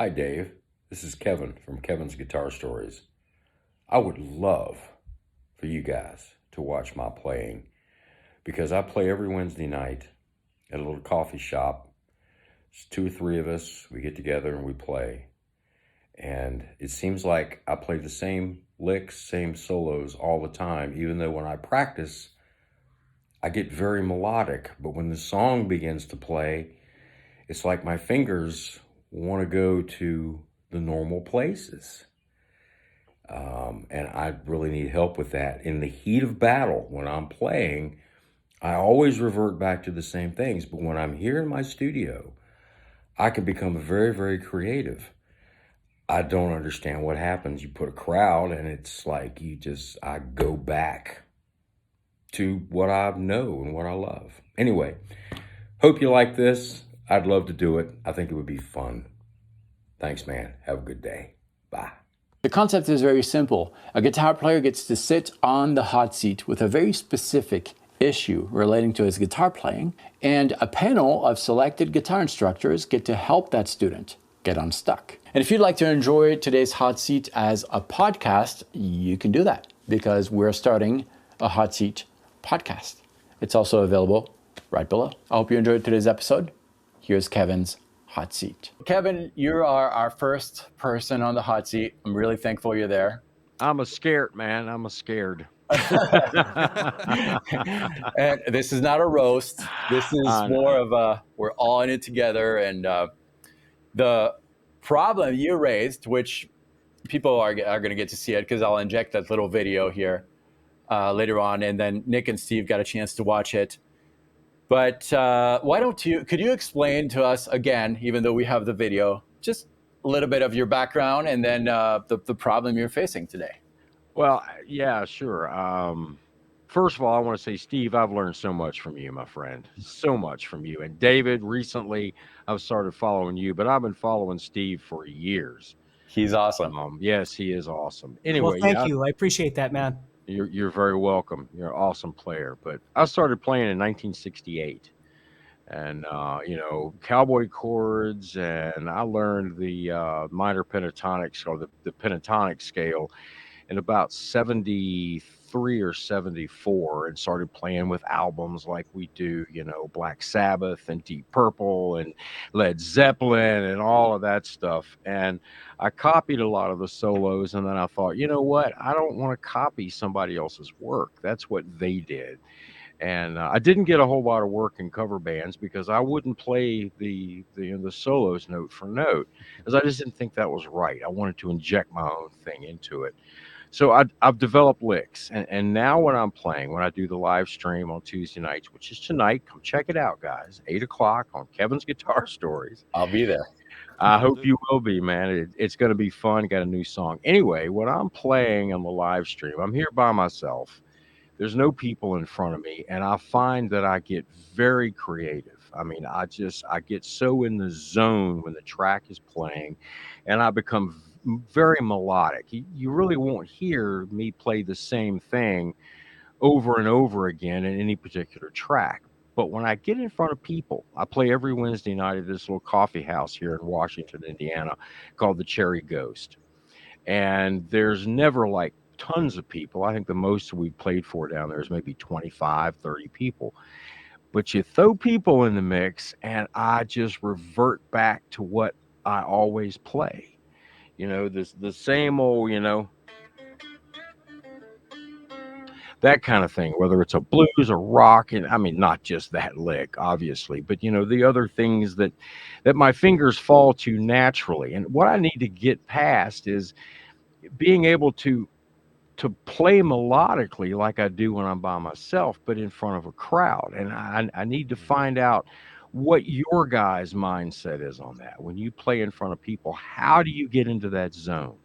Hi, Dave. This is Kevin from Kevin's Guitar Stories. I would love for you guys to watch my playing because I play every Wednesday night at a little coffee shop. It's two or three of us. We get together and we play. And it seems like I play the same licks, same solos all the time, even though when I practice, I get very melodic. But when the song begins to play, it's like my fingers want to go to the normal places. And I really need help with that. In the heat of battle, when I'm playing, I always revert back to the same things. But when I'm here in my studio, I can become very, very creative. I don't understand what happens. You put a crowd and it's like I go back to what I know and what I love. Anyway, hope you like this. I'd love to do it. I think it would be fun. Thanks, man. Have a good day. Bye. The concept is very simple. A guitar player gets to sit on the hot seat with a very specific issue relating to his guitar playing, and a panel of selected guitar instructors get to help that student get unstuck. And if you'd like to enjoy today's hot seat as a podcast, you can do that because we're starting a hot seat podcast. It's also available right below. I hope you enjoyed today's episode. Here's Kevin's hot seat. Kevin, you are our first person on the hot seat. I'm really thankful you're there. I'm a scared man. I'm a scared. And this is not a roast. This is more of a, we're all in it together. And the problem you raised, which people are going to get to see it because I'll inject that little video here later on. And then Nick and Steve got a chance to watch it. But could you explain to us again, even though we have the video, just a little bit of your background and then the problem you're facing today? Well, yeah, sure. First of all, I want to say, Steve, I've learned so much from you, my friend. So much from you. And David, recently I've started following you, but I've been following Steve for years. He's awesome. Yes, he is awesome. Anyway, well, thank you. I appreciate that, man. You're very welcome. You're an awesome player. But I started playing in 1968. And, cowboy chords, and I learned the minor pentatonics or the pentatonic scale in about 73 or 74 and started playing with albums like we do, Black Sabbath and Deep Purple and Led Zeppelin and all of that stuff. And I copied a lot of the solos, and then I thought, you know what? I don't want to copy somebody else's work. That's what they did. And I didn't get a whole lot of work in cover bands because I wouldn't play the solos note for note, because I just didn't think that was right. I wanted to inject my own thing into it. So I've developed licks, and now when I'm playing, when I do the live stream on Tuesday nights, which is tonight, come check it out, guys, 8 o'clock on Kevin's Guitar Stories. I'll be there. I hope you will be, man. It's going to be fun. Got a new song. Anyway, when I'm playing on the live stream, I'm here by myself. There's no people in front of me, and I find that I get very creative. I mean, I get so in the zone when the track is playing, and I become very melodic. You really won't hear me play the same thing over and over again in any particular track. But when I get in front of people, I play every Wednesday night at this little coffee house here in Washington, Indiana, called the Cherry Ghost. And there's never like tons of people. I think the most we've played for down there is maybe 25, 30 people. But you throw people in the mix, and I just revert back to what I always play. The same old, that kind of thing, whether it's a blues or rock, and I mean, not just that lick, obviously, but the other things that my fingers fall to naturally. And what I need to get past is being able to play melodically like I do when I'm by myself, but in front of a crowd. And I need to find out what your guys' mindset is on that. When you play in front of people, how do you get into that zone?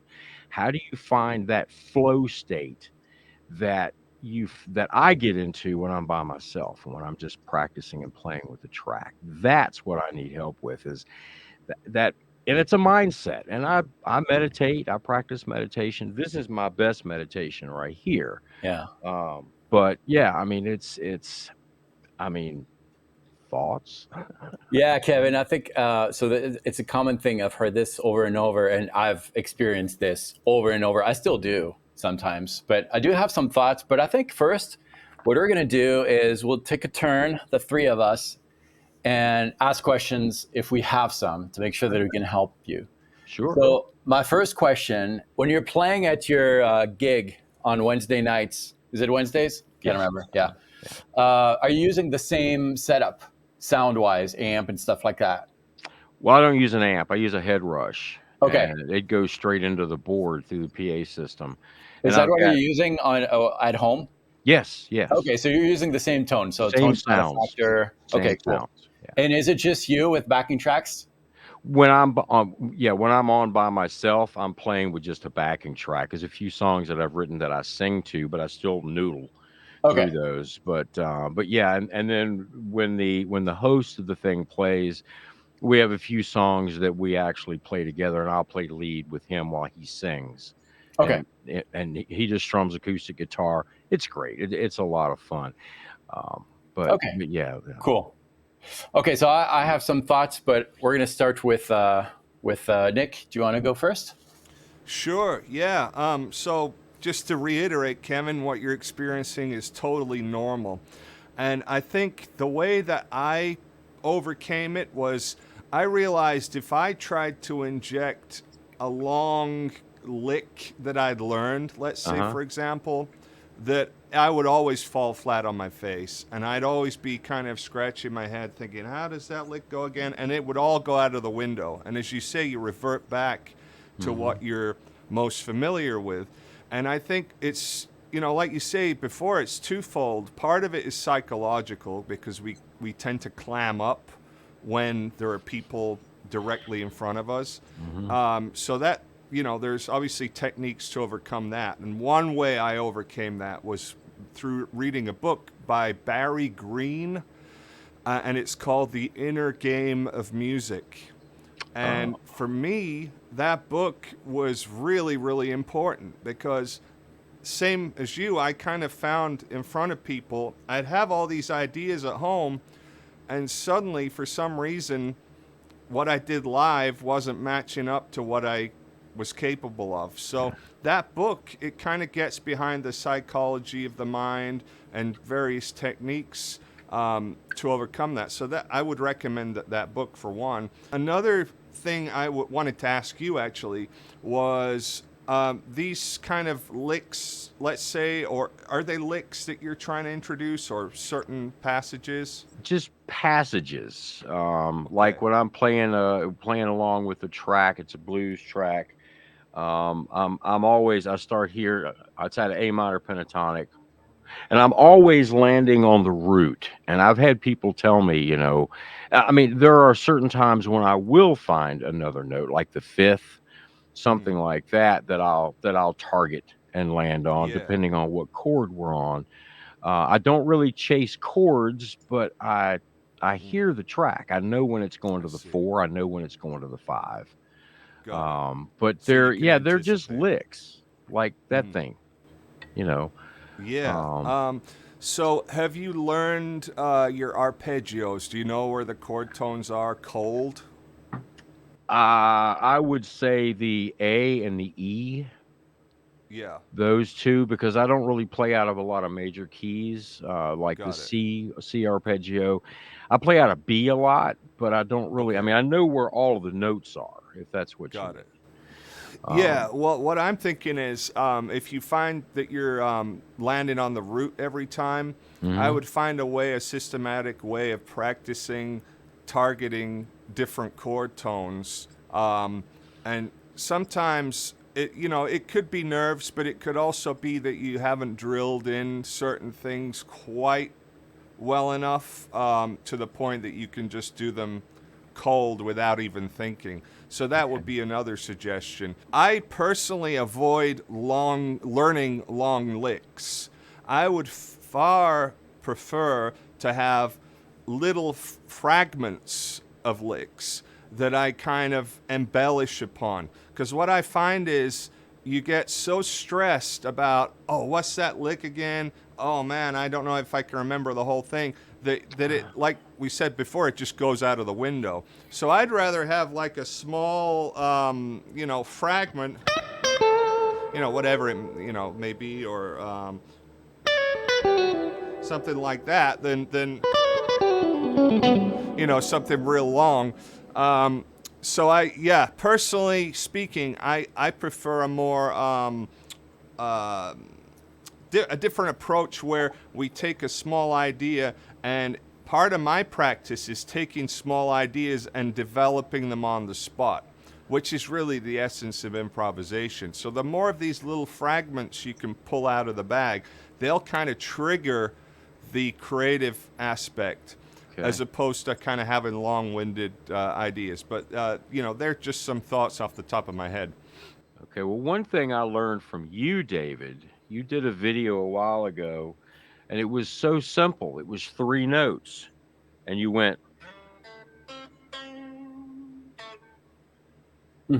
How do you find that flow state that I get into when I'm by myself and when I'm just practicing and playing with the track? That's what I need help with, is that. And it's a mindset. And I meditate. I practice meditation. This is my best meditation right here. Yeah. But yeah, I mean, thoughts? Yeah, Kevin, I think it's a common thing. I've heard this over and over, and I've experienced this over and over. I still do sometimes, but I do have some thoughts. But I think first, what we're going to do is we'll take a turn, the three of us, and ask questions if we have some to make sure that we can help you. Sure. So my first question, when you're playing at your gig on Wednesday nights, is it Wednesdays? Can't Yes. remember. Yeah. Are you using the same setup, sound-wise, amp and stuff like that? Well, I don't use an amp. I use a head rush. Okay. And it goes straight into the board through the PA system. Is And that I've what you're got, using at home? yes. Okay, so you're using the same tone. So Same tone's not a sounds. factor. Same Okay, cool. sounds. Yeah. And is it just you with backing tracks? When I'm on by myself, I'm playing with just a backing track. There's a few songs that I've written that I sing to, but I still noodle Okay. through those. But yeah, and then when the host of the thing plays, we have a few songs that we actually play together, and I'll play lead with him while he sings. Okay. And he just strums acoustic guitar. It's great. It's a lot of fun. But Okay. yeah. Cool. Okay, so I have some thoughts, but we're going to start with Nick. Do you want to go first? Sure, yeah. So just to reiterate, Kevin, what you're experiencing is totally normal. And I think the way that I overcame it was I realized if I tried to inject a long lick that I'd learned, let's say, for example, that I would always fall flat on my face, and I'd always be kind of scratching my head thinking, how does that lick go again? And it would all go out of the window. And as you say, you revert back to what you're most familiar with. And I think it's, like you say before, it's twofold. Part of it is psychological because we tend to clam up when there are people directly in front of us. So that, there's obviously techniques to overcome that. And one way I overcame that was through reading a book by Barry Green, and it's called The Inner Game of Music. And for me, that book was really, really important because same as you, I kind of found in front of people, I'd have all these ideas at home, and suddenly, for some reason, what I did live wasn't matching up to what I was capable of. So that book, it kind of gets behind the psychology of the mind and various techniques to overcome that. So that I would recommend that book for one. Another thing I wanted to ask you actually was these kind of licks, let's say, or are they licks that you're trying to introduce or certain passages? Just passages. Like when I'm playing along with the track, it's a blues track. I start here outside of A minor pentatonic, and I'm always landing on the root. And I've had people tell me, I mean, there are certain times when I will find another note, like the fifth, something like that I'll target and land on, depending on what chord we're on. I don't really chase chords, but I hear the track. I know when it's going to the 4. I know when it's going to the 5. But So you can they're just anticipate. licks like that thing, Yeah. So have you learned your arpeggios? Do you know where the chord tones are cold? I would say the A and the E, Yeah. those two, because I don't really play out of a lot of major keys, like the Got it. C arpeggio. I play out of B a lot, but I don't really. I Okay. mean, I know where all of the notes are, if that's what you Got mean. it. Yeah, well, what I'm thinking is if you find that you're landing on the root every time, I would find a systematic way of practicing targeting different chord tones. And sometimes, it could be nerves, but it could also be that you haven't drilled in certain things quite well enough to the point that you can just do them cold without even thinking. So that would be another suggestion. I personally avoid learning long licks. I would far prefer to have little fragments of licks that I kind of embellish upon. Because what I find is you get so stressed about, oh, what's that lick again? Oh man, I don't know if I can remember the whole thing, that it, like we said before, it just goes out of the window. So I'd rather have like a small, fragment, whatever it, may be, or something like that, than something real long. So personally speaking, I prefer a more a different approach where we take a small idea, and part of my practice is taking small ideas and developing them on the spot, which is really the essence of improvisation. So the more of these little fragments you can pull out of the bag, they'll kind of trigger the creative aspect, as opposed to kind of having long-winded ideas. But, they're just some thoughts off the top of my head. Okay, well, one thing I learned from you, David, you did a video a while ago, and it was so simple. It was 3 notes, and you went,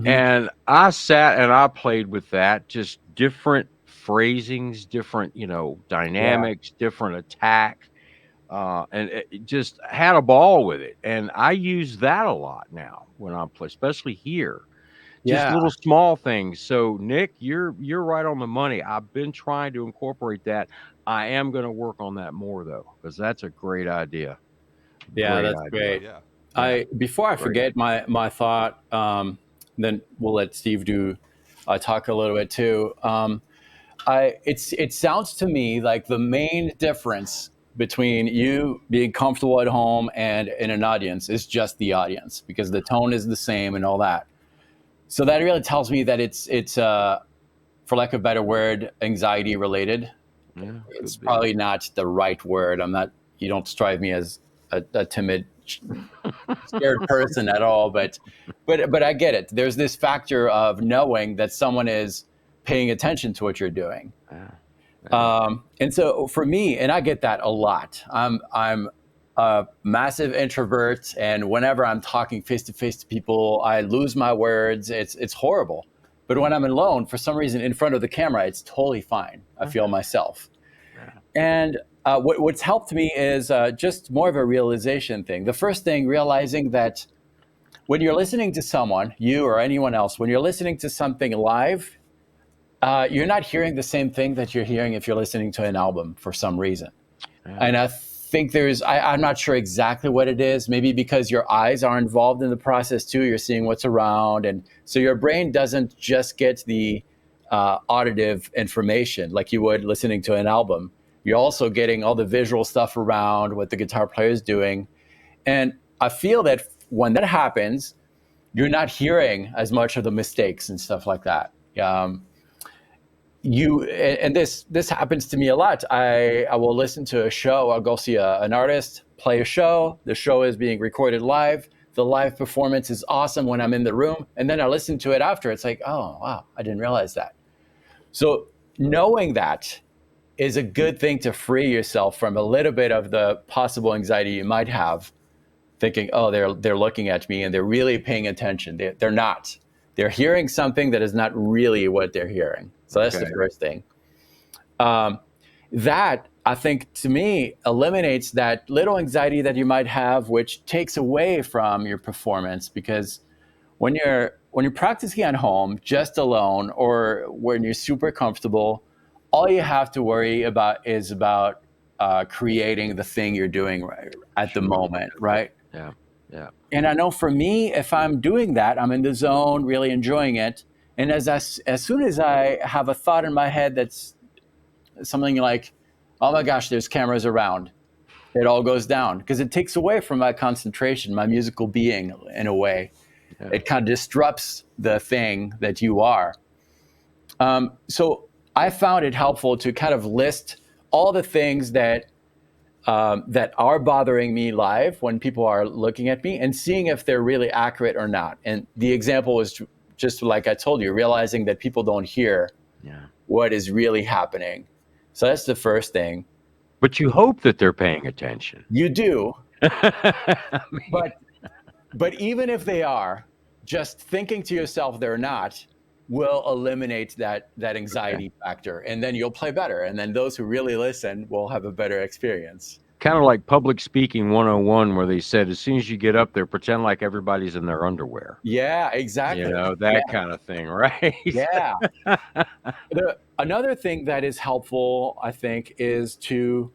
and I sat and I played with that, just different phrasings, different, dynamics, different attack, and it just had a ball with it. And I use that a lot now when I play, especially here. Just little small things. So Nick, you're right on the money. I've been trying to incorporate that. I am going to work on that more though, because that's a great idea. Yeah, that's great. Yeah. Before I forget my thought, then we'll let Steve talk a little bit too. It sounds to me like the main difference between you being comfortable at home and in an audience is just the audience, because the tone is the same and all that. So that really tells me that it's for lack of a better word, anxiety related. Yeah, it's probably not the right word. You don't strike me as a timid, scared person at all, but I get it. There's this factor of knowing that someone is paying attention to what you're doing. And so for me, and I get that a lot. I'm a massive introvert, and whenever I'm talking face to face to people, I lose my words. It's horrible. But when I'm alone, for some reason, in front of the camera, it's totally fine. I feel myself. And what's helped me is just more of a realization thing. The first thing, realizing that when you're listening to someone, you or anyone else, when you're listening to something live, you're not hearing the same thing that you're hearing if you're listening to an album for some reason. And I think I'm not sure exactly what it is, maybe because your eyes are involved in the process too. You're seeing what's around. And so your brain doesn't just get the auditive information like you would listening to an album. You're also getting all the visual stuff around what the guitar player is doing. And I feel that when that happens, you're not hearing as much of the mistakes and stuff like that. This happens to me a lot. I will listen to a show. I'll go see an artist play a show. The show is being recorded live. The live performance is awesome when I'm in the room. And then I listen to it after. It's like, oh, wow, I didn't realize that. So knowing that is a good thing to free yourself from a little bit of the possible anxiety you might have, thinking, oh, they're looking at me and they're really paying attention. They're not. They're hearing something that is not really what they're hearing. So that's the first thing. That, I think, to me, eliminates that little anxiety that you might have, which takes away from your performance. Because when you're practicing at home, just alone, or when you're super comfortable, all you have to worry about is creating the thing you're doing at the moment, right? Yeah. And I know for me, if I'm doing that, I'm in the zone, really enjoying it. And as soon as I have a thought in my head that's something like, oh my gosh, there's cameras around, it all goes down, because it takes away from my concentration, my musical being in a way. Yeah. It kind of disrupts the thing that you are. So I found it helpful to kind of list all the things that are bothering me live when people are looking at me, and seeing if they're really accurate or not. And the example was just like I told you, realizing that people don't hear what is really happening. So that's the first thing. But you hope that they're paying attention. You do. But even if they are, just thinking to yourself they're not will eliminate that anxiety factor, and then you'll play better. And then those who really listen will have a better experience. kind of like public speaking 101, where they said as soon as you get up there, pretend like everybody's in their underwear. Yeah, exactly. That kind of thing, right? Yeah. Another thing that is helpful, I think, is to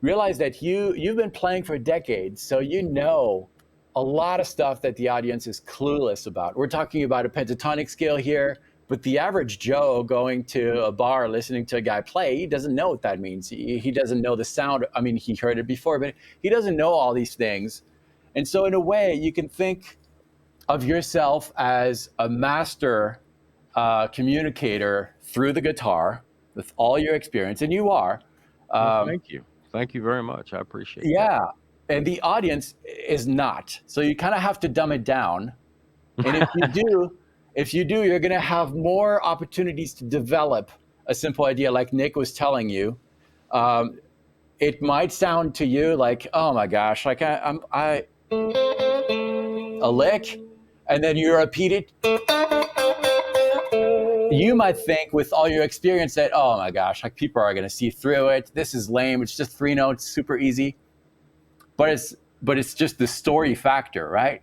realize that you've been playing for decades, so you know a lot of stuff that the audience is clueless about. We're talking about a pentatonic scale here, but the average Joe going to a bar listening to a guy play, he doesn't know what that means. He doesn't know the sound. I mean, he heard it before, but he doesn't know all these things. And so in a way, you can think of yourself as a master communicator through the guitar with all your experience, and you are. Well, thank you. Thank you very much. I appreciate that. Yeah, and the audience is not. So you kind of have to dumb it down. And if you do, you're going to have more opportunities to develop a simple idea, like Nick was telling you. It might sound to you like, oh my gosh, like a lick, and then you repeat it. You might think with all your experience that, oh my gosh, like people are going to see through it. This is lame. It's just 3 notes, super easy. But it's just the story factor, right?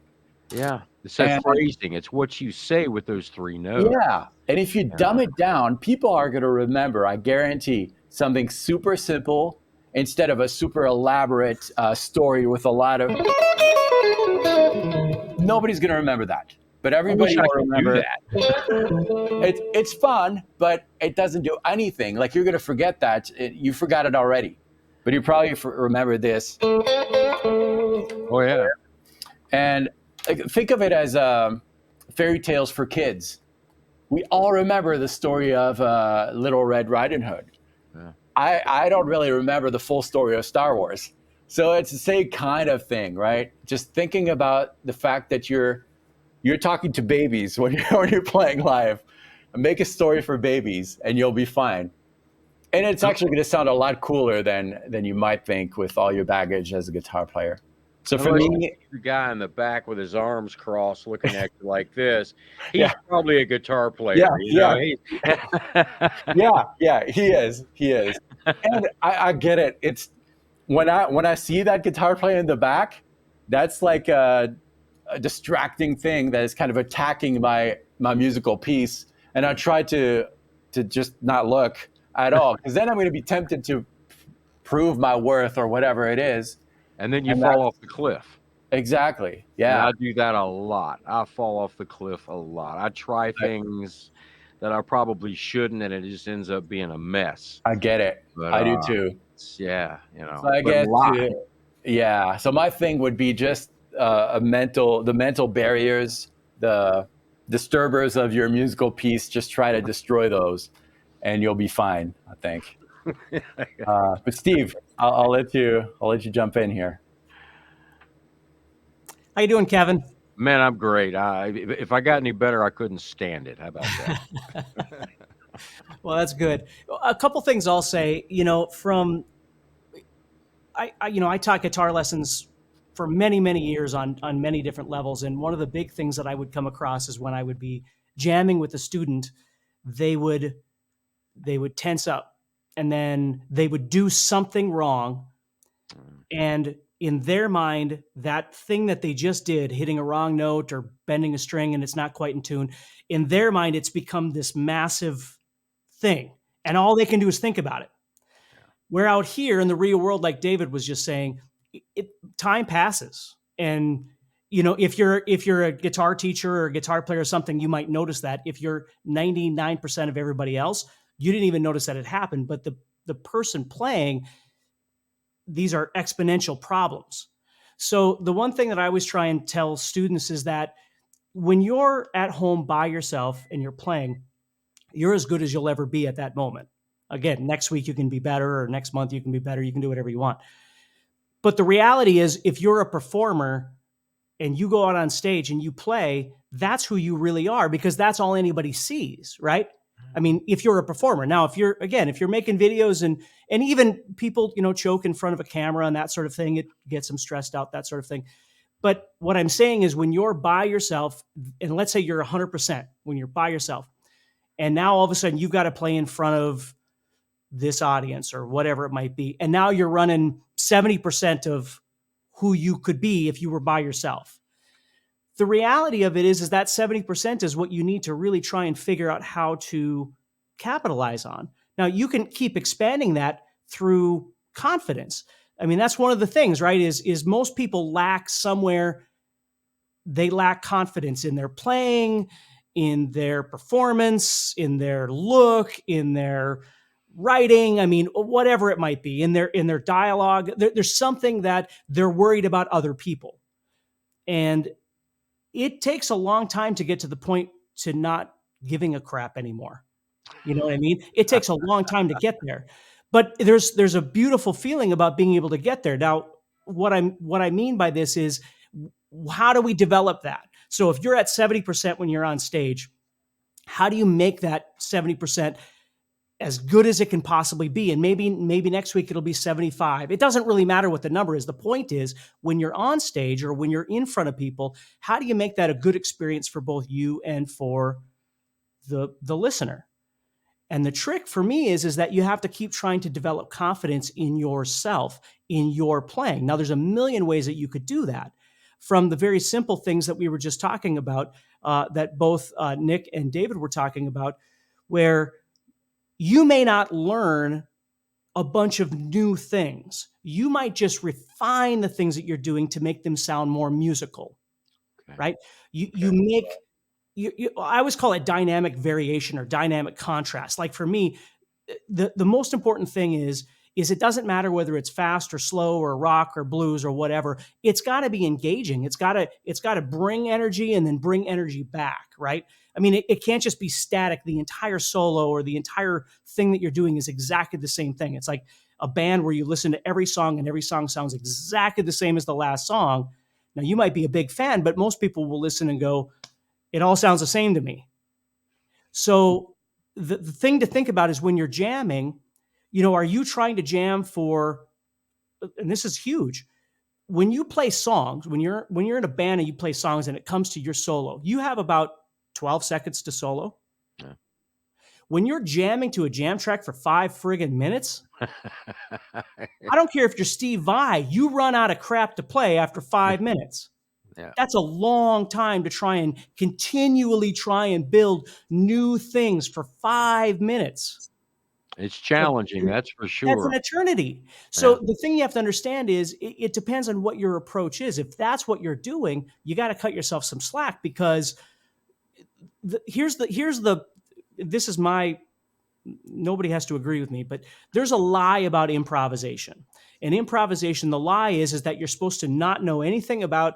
Yeah. It's that phrasing. It's what you say with those 3 notes. Yeah. And if you dumb it down, people are going to remember, I guarantee, something super simple instead of a super elaborate story with a lot of... Nobody's going to remember that. But everybody will remember that. It's fun, but it doesn't do anything. Like, you're going to forget that. You forgot it already. But you probably remember this. Oh, yeah. And think of it as fairy tales for kids. We all remember the story of Little Red Riding Hood. Yeah. I don't really remember the full story of Star Wars. So it's the same kind of thing, right? Just thinking about the fact that you're talking to babies when you're playing live. Make a story for babies and you'll be fine. And it's actually going to sound a lot cooler than you might think with all your baggage as a guitar player. So for me, the guy in the back with his arms crossed looking at you like this, he's probably a guitar player. Yeah, he is. And I get it. It's when I see that guitar player in the back, that's like a distracting thing that is kind of attacking my musical piece. And I try to just not look at all, because then I'm going to be tempted to prove my worth or whatever it is. And then you fall off the cliff. Exactly. Yeah. And I do that a lot. I fall off the cliff a lot. I try things that I probably shouldn't, and it just ends up being a mess. I get it. But, I do too. Yeah. So I guess, so my thing would be just the mental barriers, the disturbers of your musical piece. Just try to destroy those, and you'll be fine, I think. But Steve, I'll let you jump in here. How you doing, Kevin? Man, I'm great. If I got any better, I couldn't stand it. How about that? Well, that's good. A couple things I'll say. I taught guitar lessons for many, many years on many different levels, and one of the big things that I would come across is when I would be jamming with a student, they would tense up. And then they would do something wrong. And in their mind, that thing that they just did, hitting a wrong note or bending a string and it's not quite in tune, in their mind, it's become this massive thing. And all they can do is think about it. Where out here in the real world, like David was just saying, time passes. And if you're a guitar teacher or a guitar player or something, you might notice that. If you're 99% of everybody else, you didn't even notice that it happened, but the person playing, these are exponential problems. So the one thing that I always try and tell students is that when you're at home by yourself and you're playing, you're as good as you'll ever be at that moment. Again, next week you can be better, or next month you can be better. You can do whatever you want. But the reality is, if you're a performer and you go out on stage and you play, that's who you really are, because that's all anybody sees, right? I mean, if you're a performer. Now, if you're making videos and even people, choke in front of a camera and that sort of thing, it gets them stressed out, that sort of thing. But what I'm saying is, when you're by yourself, and let's say you're 100%, when you're by yourself, and now all of a sudden you've got to play in front of this audience or whatever it might be, and now you're running 70% of who you could be if you were by yourself. The reality of it is that 70% is what you need to really try and figure out how to capitalize on. Now, you can keep expanding that through confidence. I mean, that's one of the things, right? Is most people lack somewhere. They lack confidence in their playing, in their performance, in their look, in their writing. I mean, whatever it might be, in their dialogue. There's something that they're worried about other people, and it takes a long time to get to the point to not giving a crap anymore. You know what I mean? It takes a long time to get there, but there's a beautiful feeling about being able to get there. Now, what I mean by this is, how do we develop that? So if you're at 70% when you're on stage, how do you make that 70% as good as it can possibly be? And maybe next week it'll be 75. It doesn't really matter what the number is. The point is, when you're on stage or when you're in front of people, how do you make that a good experience for both you and for the listener? And the trick for me is that you have to keep trying to develop confidence in yourself, in your playing. Now, there's a million ways that you could do that, from the very simple things that we were just talking about, that both Nick and David were talking about, where you may not learn a bunch of new things. You might just refine the things that you're doing to make them sound more musical, right? You make, I always call it dynamic variation or dynamic contrast. Like for me, the most important thing is it doesn't matter whether it's fast or slow or rock or blues or whatever. It's got to be engaging. It's got to bring energy and then bring energy back, right? I mean, it can't just be static. The entire solo or the entire thing that you're doing is exactly the same thing. It's like a band where you listen to every song and every song sounds exactly the same as the last song. Now, you might be a big fan, but most people will listen and go, it all sounds the same to me. So the thing to think about is, when you're jamming, are you trying to jam for, and this is huge, when you play songs, when you're in a band and you play songs and it comes to your solo, you have about 12 seconds to solo. Yeah. When you're jamming to a jam track for 5 friggin' minutes, I don't care if you're Steve Vai, you run out of crap to play after 5 minutes. Yeah. That's a long time to try and continually try and build new things for 5 minutes. It's challenging, that's for sure. That's an eternity. So the thing you have to understand is, it depends on what your approach is. If that's what you're doing, you got to cut yourself some slack, because this is my, nobody has to agree with me, but there's a lie about improvisation. And improvisation, the lie is that you're supposed to not know anything about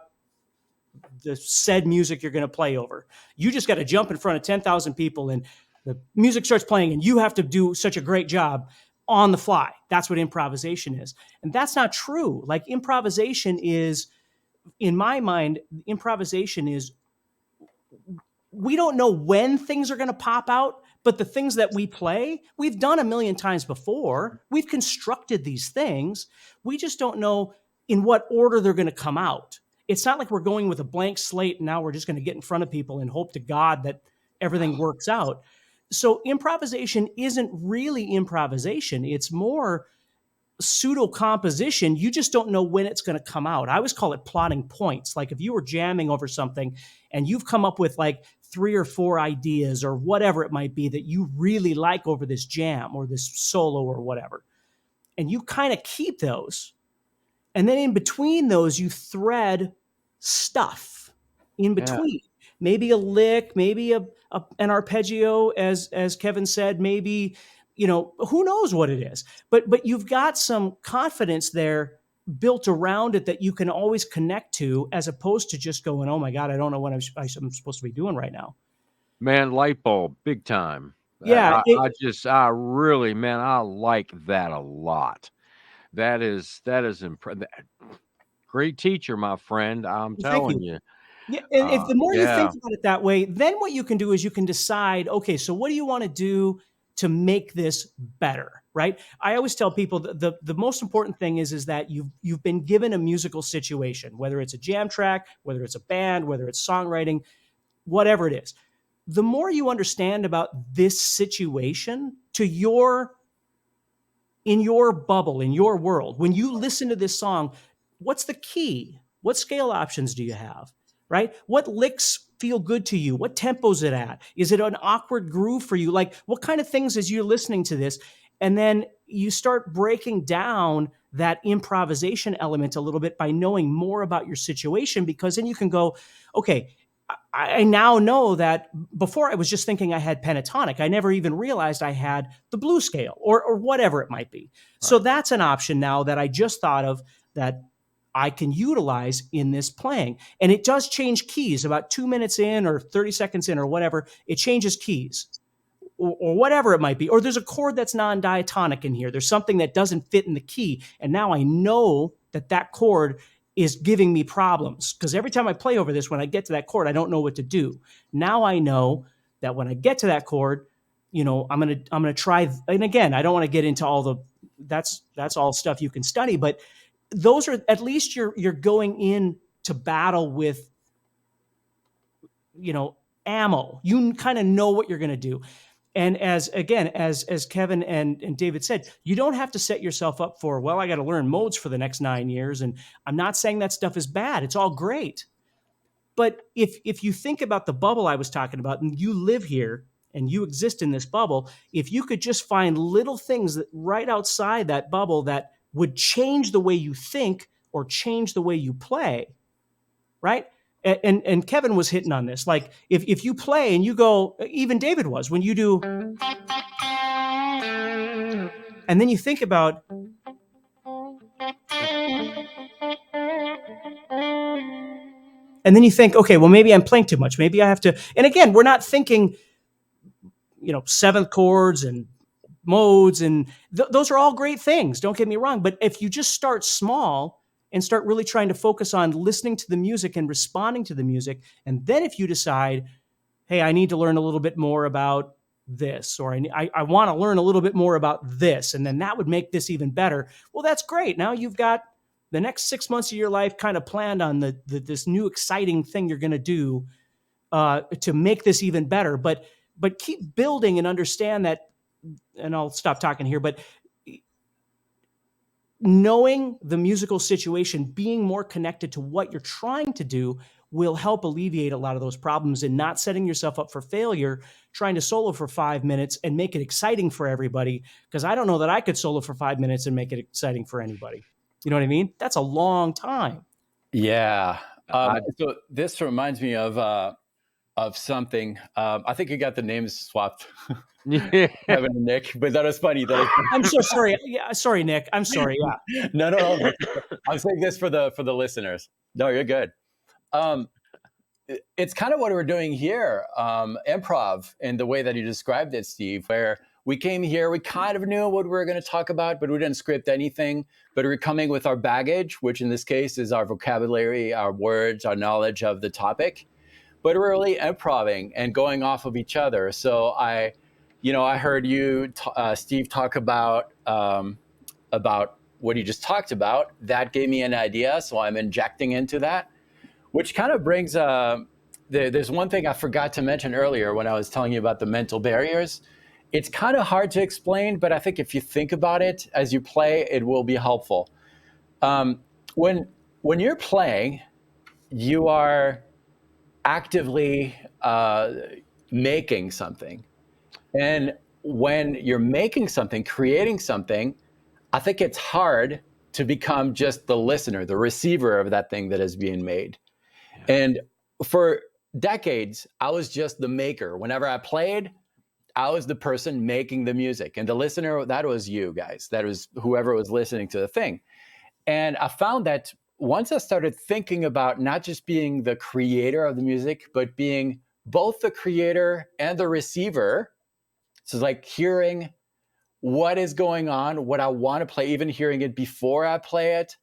the said music you're going to play over. You just got to jump in front of 10,000 people and the music starts playing and you have to do such a great job on the fly. That's what improvisation is. And that's not true. Like, improvisation is, in my mind, improvisation is, we don't know when things are going to pop out, but the things that we play, we've done a million times before. We've constructed these things. We just don't know in what order they're going to come out. It's not like we're going with a blank slate and now we're just going to get in front of people and hope to God that everything works out. So improvisation isn't really improvisation. It's more pseudo composition. You just don't know when it's going to come out. I always call it plotting points. Like, if you were jamming over something and you've come up with like 3 or 4 ideas or whatever it might be that you really like over this jam or this solo or whatever, and you kind of keep those. And then in between those, you thread stuff in between. Yeah. Maybe a lick, maybe an arpeggio, as Kevin said, maybe, who knows what it is. But you've got some confidence there built around it that you can always connect to, as opposed to just going, oh my God, I don't know what I'm supposed to be doing right now. Man, light bulb, big time. Yeah. I really, man, I like that a lot. That is impressive. Great teacher, my friend. I'm telling you. Yeah, and if the more you think about it that way, then what you can do is you can decide, okay, so what do you want to do to make this better, right? I always tell people that the most important thing is that you've been given a musical situation, whether it's a jam track, whether it's a band, whether it's songwriting, whatever it is. The more you understand about this situation to your in your bubble, in your world, when you listen to this song, what's the key? What scale options do you have? Right? What licks feel good to you? What tempo's it at? Is it an awkward groove for you? Like, what kind of things as you're listening to this? And then you start breaking down that improvisation element a little bit by knowing more about your situation, because then you can go, okay, I now know that before I was just thinking I had pentatonic. I never even realized I had the blues scale or whatever it might be. So that's an option now that I just thought of that I can utilize in this playing. And it does change keys about 2 minutes in or 30 seconds in or whatever. It changes keys or whatever it might be. Or there's a chord that's non-diatonic in here. There's something that doesn't fit in the key. And now I know that that chord is giving me problems, because every time I play over this, when I get to that chord, I don't know what to do. Now I know that when I get to that chord, I'm gonna try. And again, I don't want to get into all the that's all stuff you can study, but those are, at least you're going in to battle with ammo. You kind of know what you're going to do. And as Kevin and David said, you don't have to set yourself up for, well, I got to learn modes for the next 9 years. And I'm not saying that stuff is bad. It's all great. But if you think about the bubble I was talking about, and you live here and you exist in this bubble, if you could just find little things that right outside that bubble that would change the way you think or change the way you play, right? And Kevin was hitting on this. Like, if you play and you go, even David was, when you do, and then you think about, and then you think, okay, well, maybe I'm playing too much. Maybe I have to, and again, we're not thinking, seventh chords and modes, and those are all great things. Don't get me wrong. But if you just start small and start really trying to focus on listening to the music and responding to the music, and then if you decide, hey, I need to learn a little bit more about this, or I want to learn a little bit more about this, and then that would make this even better. Well, that's great. Now you've got the next 6 months of your life kind of planned on this new exciting thing you're going to do to make this even better. But keep building and understand that, and I'll stop talking here, but knowing the musical situation, being more connected to what you're trying to do, will help alleviate a lot of those problems, and not setting yourself up for failure, trying to solo for 5 minutes and make it exciting for everybody. Because I don't know that I could solo for 5 minutes and make it exciting for anybody. You know what I mean? That's a long time. Yeah. So this reminds me of something. I think you got the names swapped. Yeah. Kevin and Nick, but that was funny. I'm so sorry. Yeah, sorry, Nick. I'm sorry. Yeah. No. I'm saying this for the listeners. No, you're good. It's kind of what we're doing here, improv, in the way that you described it, Steve, where we came here, we kind of knew what we were going to talk about, but we didn't script anything. But we're coming with our baggage, which in this case is our vocabulary, our words, our knowledge of the topic. But we're really improving and going off of each other. So I heard you, Steve, talk about what you just talked about. That gave me an idea, so I'm injecting into that, which kind of brings. There's one thing I forgot to mention earlier when I was telling you about the mental barriers. It's kind of hard to explain, but I think if you think about it as you play, it will be helpful. When you're playing, you are actively making something. And when you're making something, creating something, I think it's hard to become just the listener, the receiver of that thing that is being made. Yeah. And for decades, I was just the maker. Whenever I played, I was the person making the music. And the listener, that was you guys. That was whoever was listening to the thing. And I found that once I started thinking about not just being the creator of the music, but being both the creator and the receiver, so it's like hearing what is going on, what I want to play, even hearing it before I play it,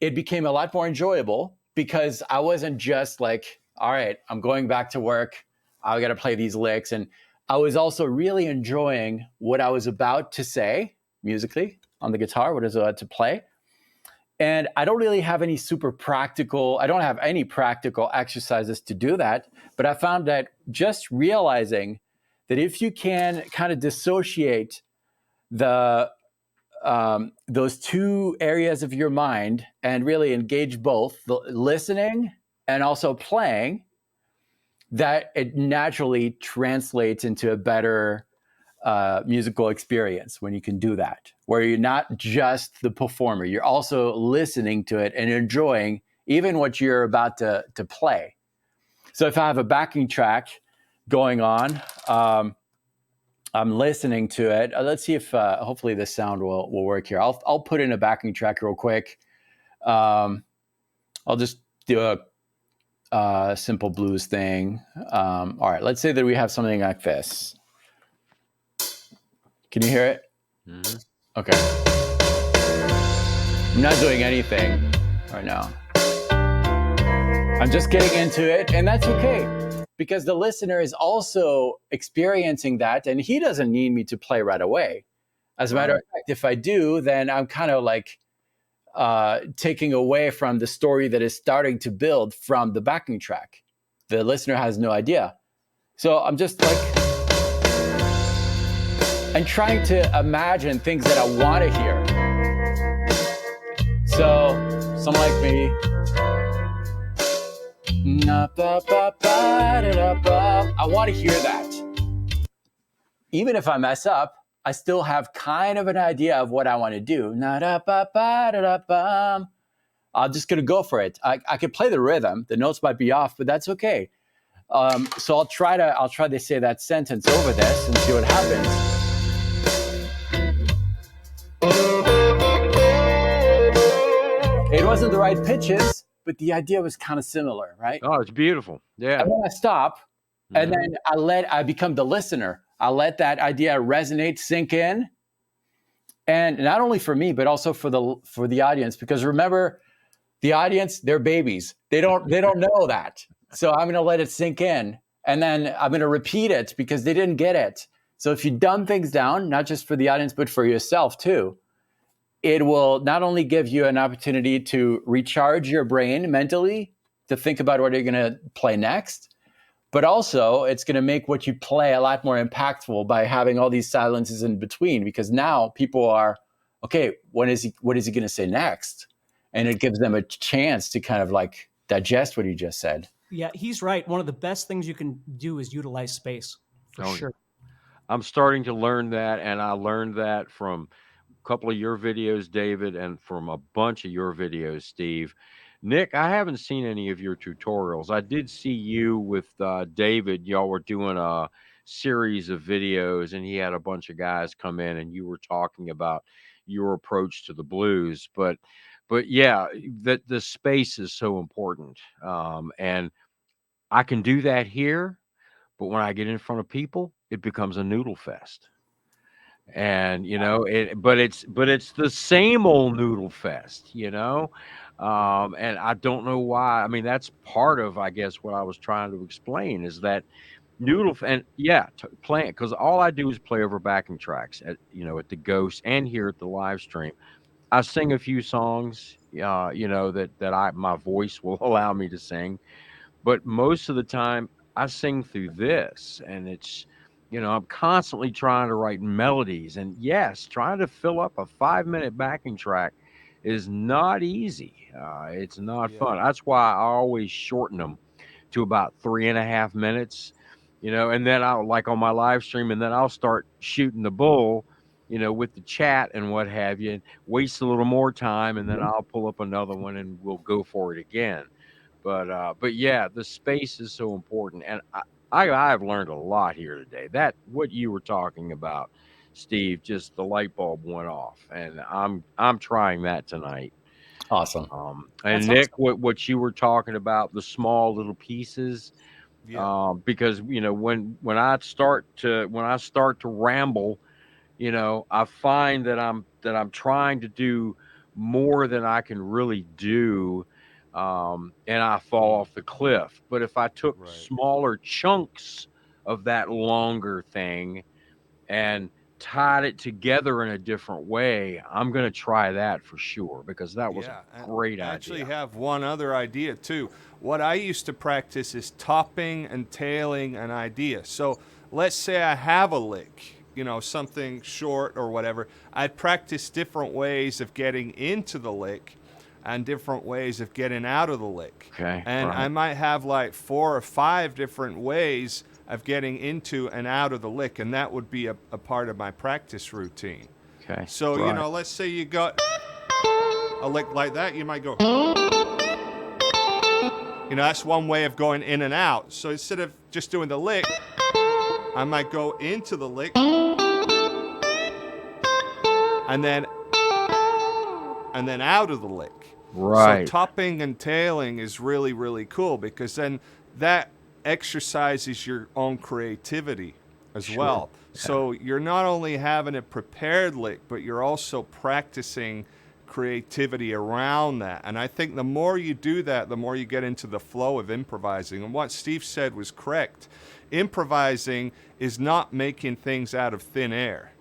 it became a lot more enjoyable, because I wasn't just like, all right, I'm going back to work, I got to play these licks. And I was also really enjoying what I was about to say musically on the guitar, what I was about to play. And I don't really have any I don't have any practical exercises to do that. But I found that just realizing that if you can kind of dissociate the those two areas of your mind and really engage both the listening and also playing, that it naturally translates into a better musical experience when you can do that, where you're not just the performer, you're also listening to it and enjoying even what you're about to play. So if I have a backing track going on, I'm listening to it. Let's see if hopefully the sound will work here. I'll put in a backing track real quick. I'll just do a simple blues thing. All right, let's say that we have something like this. Can you hear it? Mm-hmm. Okay. I'm not doing anything right now. I'm just getting into it, and that's okay, because the listener is also experiencing that, and he doesn't need me to play right away. As a matter of fact, if I do, then I'm kind of like taking away from the story that is starting to build from the backing track. The listener has no idea. So I'm just like, and trying to imagine things that I want to hear. So, someone like me, I want to hear that. Even if I mess up, I still have kind of an idea of what I want to do. I'm just going to go for it. I could play the rhythm. The notes might be off, but that's okay. So I'll try to say that sentence over this and see what happens. It wasn't the right pitches, but the idea was kind of similar, right? Oh, it's beautiful. Yeah. And then I stop, and then I become the listener. I let that idea resonate, sink in, and not only for me, but also for the audience. Because remember, the audience, they're babies. They don't know that. So I'm going to let it sink in, and then I'm going to repeat it because they didn't get it. So if you dumb things down, not just for the audience, but for yourself too, it will not only give you an opportunity to recharge your brain mentally to think about what you're going to play next, but also it's going to make what you play a lot more impactful by having all these silences in between, because now people are, okay, what is he going to say next? And it gives them a chance to kind of like digest what he just said. Yeah, he's right. One of the best things you can do is utilize space, for sure. I'm starting to learn that, and I learned that from a couple of your videos, David, and from a bunch of your videos, Steve. Nick, I haven't seen any of your tutorials. I did see you with David. Y'all were doing a series of videos, and he had a bunch of guys come in, and you were talking about your approach to the blues. But yeah, that the space is so important, and I can do that here. But when I get in front of people, it becomes a noodle fest. And but it's the same old noodle fest, and I don't know why. I mean, that's part of, I guess, what I was trying to explain is that and yeah, playing, because all I do is play over backing tracks at the Ghost and here at the live stream. I sing a few songs, that my voice will allow me to sing, but most of the time I sing through this, and it's, I'm constantly trying to write melodies, and yes, trying to fill up a 5-minute backing track is not easy. It's not fun. That's why I always shorten them to about 3.5 minutes, and then I'll, like on my live stream, and then I'll start shooting the bull, with the chat and what have you, and waste a little more time, and then I'll pull up another one and we'll go for it again. But yeah, the space is so important, and I've learned a lot here today. That what you were talking about, Steve, just the light bulb went off, and I'm trying that tonight. Awesome. And That's Nick, what you were talking about, the small little pieces, because when I start to ramble, I find that I'm trying to do more than I can really do, and I fall off the cliff. But if I took smaller chunks of that longer thing and tied it together in a different way, I'm going to try that for sure, because that was a great idea. I actually have one other idea too. What I used to practice is topping and tailing an idea. So let's say I have a lick something short or whatever, I'd practice different ways of getting into the lick and different ways of getting out of the lick. Okay, And right. I might have like 4 or 5 different ways of getting into and out of the lick, and that would be a part of my practice routine. Okay. So, right. Let's say you got a lick like that, you might go, that's one way of going in and out. So instead of just doing the lick, I might go into the lick and then out of the lick. Right. So topping and tailing is really, really cool, because then that exercises your own creativity as well. Yeah. So you're not only having a prepared lick, but you're also practicing creativity around that. And I think the more you do that, the more you get into the flow of improvising. And what Steve said was correct. Improvising is not making things out of thin air.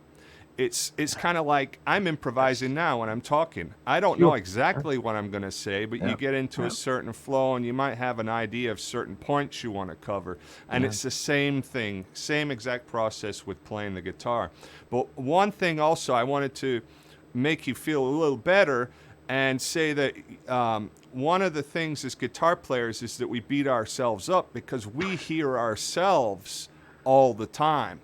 It's kind of like I'm improvising now when I'm talking. I don't know exactly what I'm going to say, but you get into a certain flow, and you might have an idea of certain points you want to cover. And it's the same thing, same exact process with playing the guitar. But one thing also I wanted to make you feel a little better and say that one of the things as guitar players is that we beat ourselves up because we hear ourselves all the time.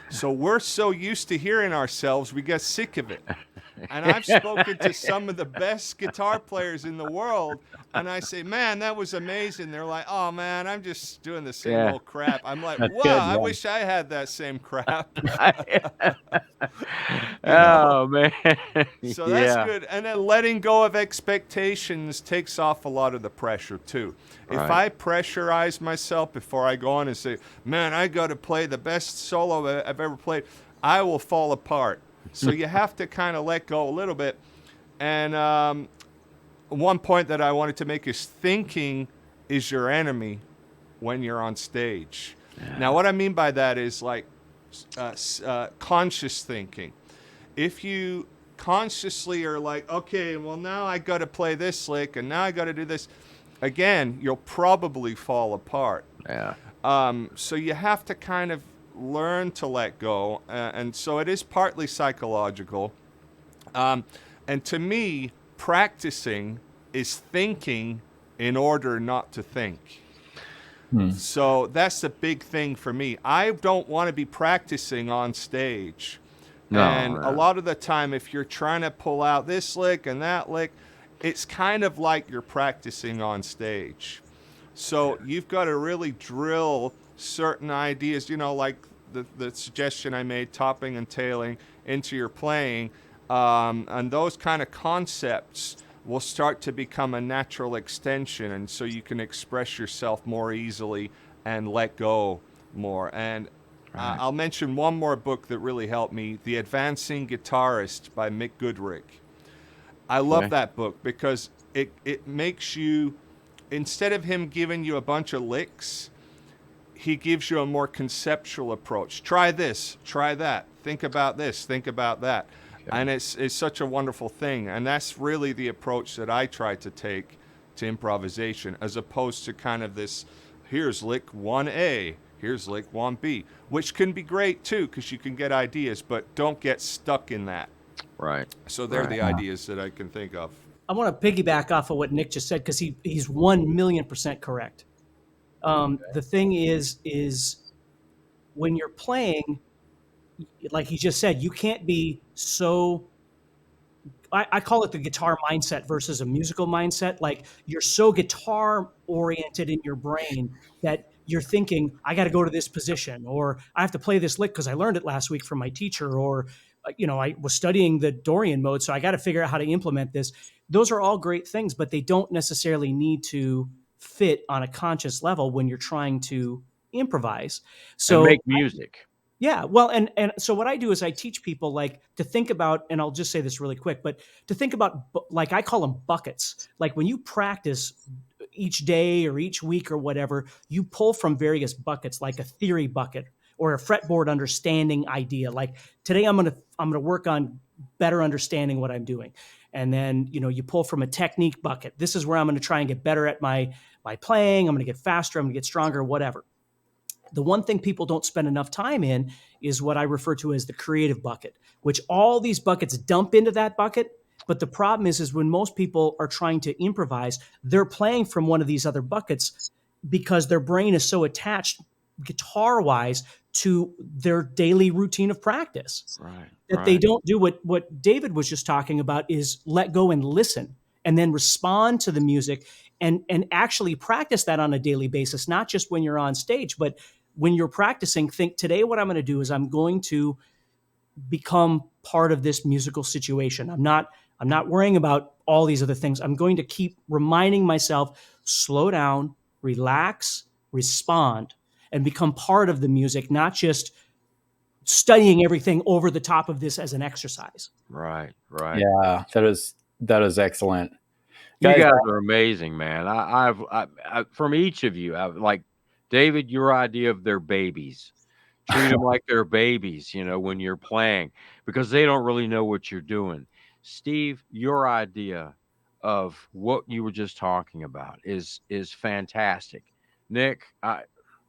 So we're so used to hearing ourselves, we get sick of it. And I've spoken to some of the best guitar players in the world, and I say, man, that was amazing. They're like, oh, man, I'm just doing the same old crap. I'm like, That's wow, good, I yeah. wish I had that same crap. Oh, man. So that's good. And then letting go of expectations takes off a lot of the pressure, too. If I pressurize myself before I go on and say, man, I got to play the best solo I've ever played, I will fall apart. So you have to kind of let go a little bit. And one point that I wanted to make is thinking is your enemy when you're on stage. Now, what I mean by that is like conscious thinking. If you consciously are like, okay, well, now I got to play this lick, and now I got to do this, again, you'll probably fall apart. Yeah. So you have to kind of learn to let go, and so it is partly psychological. And to me, practicing is thinking in order not to think. So that's the big thing for me. I don't want to be practicing on stage. And a lot of the time, if you're trying to pull out this lick and that lick, it's kind of like you're practicing on stage. So you've got to really drill certain ideas, like the suggestion I made, topping and tailing, into your playing. And those kind of concepts will start to become a natural extension. And so you can express yourself more easily and let go more. And I'll mention one more book that really helped me, The Advancing Guitarist by Mick Goodrick. I love that book because it makes you, instead of him giving you a bunch of licks, he gives you a more conceptual approach. Try this, try that, think about this, think about that. And it's such a wonderful thing. And that's really the approach that I try to take to improvisation, as opposed to kind of this, here's lick 1A, here's lick 1B, which can be great too, because you can get ideas, but don't get stuck in that. Right. So they're the ideas that I can think of. I want to piggyback off of what Nick just said, because he's 1,000,000% correct. The thing is when you're playing, like he just said, you can't be so, I call it the guitar mindset versus a musical mindset. Like you're so guitar oriented in your brain that you're thinking, I got to go to this position, or I have to play this lick because I learned it last week from my teacher, or, I was studying the Dorian mode, so I got to figure out how to implement this. Those are all great things, but they don't necessarily need to fit on a conscious level when you're trying to improvise. So and make music. yeah, well, and so what I do is I teach people like to think about, and I'll just say this really quick, but to think about, like I call them buckets. Like when you practice each day or each week or whatever, you pull from various buckets, like a theory bucket or a fretboard understanding idea. Like today I'm gonna work on better understanding what I'm doing. And then, you pull from a technique bucket. This is where I'm going to try and get better at my playing. I'm going to get faster. I'm going to get stronger, whatever. The one thing people don't spend enough time in is what I refer to as the creative bucket, which all these buckets dump into that bucket. But the problem is when most people are trying to improvise, they're playing from one of these other buckets because their brain is so attached guitar-wise to their daily routine of practice. Right. That they don't do what David was just talking about, is let go and listen and then respond to the music and actually practice that on a daily basis, not just when you're on stage, but when you're practicing, think, today what I'm going to do is I'm going to become part of this musical situation. I'm not worrying about all these other things. I'm going to keep reminding myself, slow down, relax, respond, and become part of the music, not just studying everything over the top of this as an exercise. Right. Right. Yeah, that is excellent. You Guys, guys are amazing, man. I from each of you, like David, your idea of their babies. Treat them like they're babies, when you're playing, because they don't really know what you're doing. Steve, your idea of what you were just talking about is fantastic. Nick,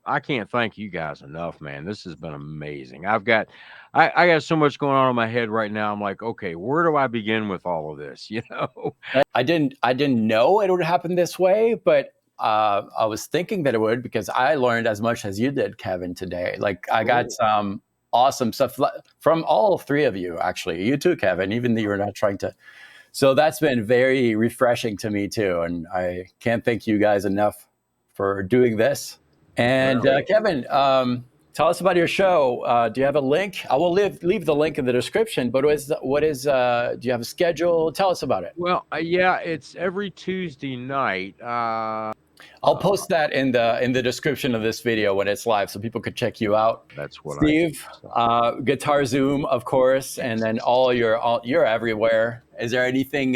I can't thank you guys enough, man. This has been amazing. I got so much going on in my head right now. I'm like, okay, where do I begin with all of this? I didn't know it would happen this way, but I was thinking that it would, because I learned as much as you did, Kevin, today. Like, I got some awesome stuff from all three of you, actually. You too, Kevin, even though you're not trying to. So that's been very refreshing to me too. And I can't thank you guys enough for doing this. And Kevin, tell us about your show. Do you have a link? I will leave the link in the description. But what is? Do you have a schedule? Tell us about it. Well, yeah, it's every Tuesday night. I'll post that in the description of this video when it's live, so people could check you out. That's what Steve, Guitar Zoom, of course, and then you're everywhere. Is there anything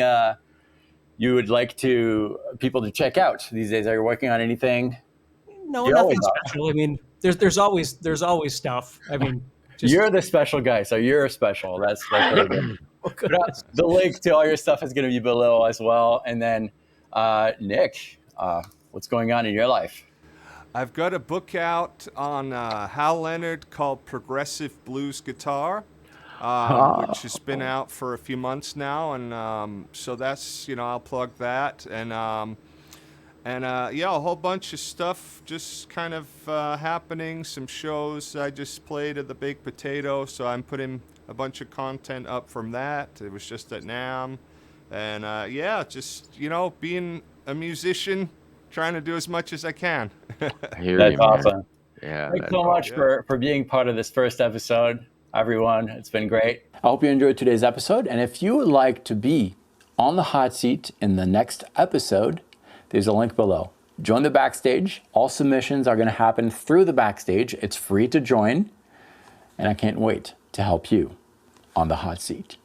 you would like people to check out these days? Are you working on anything? No, nothing special. I mean, there's always stuff. I mean, you're the special guy, so you're special. That's really good. The link to all your stuff is going to be below as well. And then, Nick, what's going on in your life? I've got a book out on Hal Leonard called Progressive Blues Guitar, which has been out for a few months now, and so that's, I'll plug that, and a whole bunch of stuff just kind of happening. Some shows I just played at the Baked Potato, so I'm putting a bunch of content up from that. It was just at NAMM, and just being a musician, trying to do as much as I can. That's awesome. Yeah. Thanks so much for being part of this first episode, everyone. It's been great. I hope you enjoyed today's episode. And if you would like to be on the hot seat in the next episode, there's a link below. Join the backstage. All submissions are going to happen through the backstage. It's free to join. And I can't wait to help you on the hot seat.